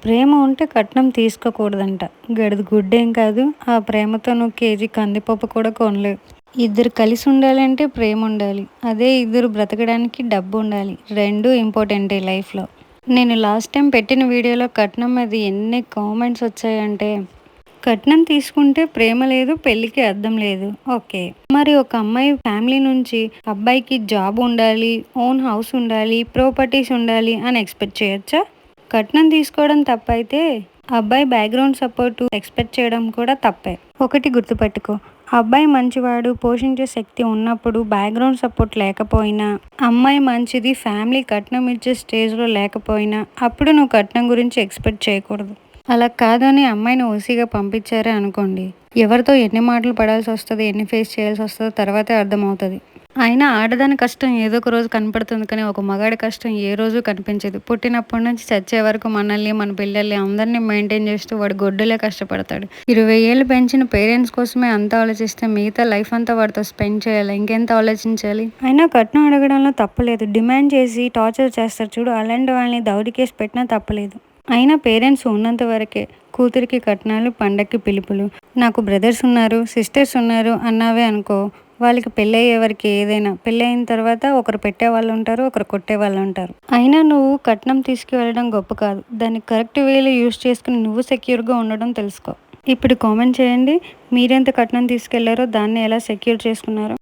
ప్రేమ ఉంటే కట్నం తీసుకోకూడదంట. గడిది గుడ్డేం కాదు. ఆ ప్రేమతో నువ్వు కేజీ కందిపప్పు కూడా కొనలేవు. ఇద్దరు కలిసి ఉండాలంటే ప్రేమ ఉండాలి. అదే ఇద్దరు బ్రతకడానికి డబ్బు ఉండాలి. రెండూ ఇంపార్టెంటే లైఫ్లో. నేను లాస్ట్ టైం పెట్టిన వీడియోలో కట్నం మీద ఎన్ని కామెంట్స్ వచ్చాయంటే, కట్నం తీసుకుంటే ప్రేమ లేదు, పెళ్ళికి అర్థం లేదు. ఓకే, మరి ఒక అమ్మాయి ఫ్యామిలీ నుంచి అబ్బాయికి జాబ్ ఉండాలి, ఓన్ హౌస్ ఉండాలి, ప్రాపర్టీస్ ఉండాలి అని ఎక్స్పెక్ట్ చేయొచ్చా? కట్నం తీసుకోవడం తప్పైతే అబ్బాయి బ్యాక్గ్రౌండ్ సపోర్టు ఎక్స్పెక్ట్ చేయడం కూడా తప్పే. ఒకటి గుర్తుపెట్టుకో, అబ్బాయి మంచివాడు, పోషించే శక్తి ఉన్నప్పుడు బ్యాక్గ్రౌండ్ సపోర్ట్ లేకపోయినా, అమ్మాయి మంచిది, ఫ్యామిలీ కట్నం ఇచ్చే స్టేజ్లో లేకపోయినా, అప్పుడు నువ్వు కట్నం గురించి ఎక్స్పెక్ట్ చేయకూడదు. అలా కాదని అమ్మాయిని ఓసీగా పంపించారే అనుకోండి, ఎవరితో ఎన్ని మాటలు పడాల్సి వస్తుంది, ఎన్ని ఫేస్ చేయాల్సి వస్తుందో తర్వాతే అర్థమవుతుంది. అయినా ఆడదాని కష్టం ఏదో ఒక రోజు కనపడుతుంది, కానీ ఒక మగాడి కష్టం ఏ రోజు కనిపించదు. పుట్టినప్పటి నుంచి చచ్చే వరకు మనల్ని, మన పిల్లల్ని అందరినీ మెయింటైన్ చేస్తూ వాడు గొడ్డులే కష్టపడతాడు. 20 ఏళ్ళు పెంచిన పేరెంట్స్ కోసమే అంత ఆలోచిస్తే మిగతా లైఫ్ అంతా వాడితో స్పెండ్ చేయాలి, ఇంకెంత ఆలోచించాలి? అయినా కట్నం అడగడంలో తప్పలేదు. డిమాండ్ చేసి టార్చర్ చేస్తారు చూడు, అలాంటి వాళ్ళని దౌడి కేసు పెట్టినా తప్పలేదు. అయినా పేరెంట్స్ ఉన్నంత వరకే కూతురికి కట్నాలు, పండక్కి పిలుపులు. నాకు బ్రదర్స్ ఉన్నారు, సిస్టర్స్ ఉన్నారు అన్నావే అనుకో, వాళ్ళకి పెళ్ళయ్యే వరకు ఏదైనా, పెళ్ళయిన తర్వాత ఒకరు పెట్టే వాళ్ళు ఉంటారు, ఒకరు కొట్టే వాళ్ళు ఉంటారు. అయినా నువ్వు కట్నం తీసుకువెళ్ళడం గొప్ప కాదు, దాన్ని కరెక్ట్ వేలో యూస్ చేసుకుని నువ్వు సెక్యూర్గా ఉండడం తెలుసుకో. ఇప్పుడు కామెంట్ చేయండి, మీరెంత కట్నం తీసుకెళ్లారో, దాన్ని ఎలా సెక్యూర్ చేసుకున్నారో.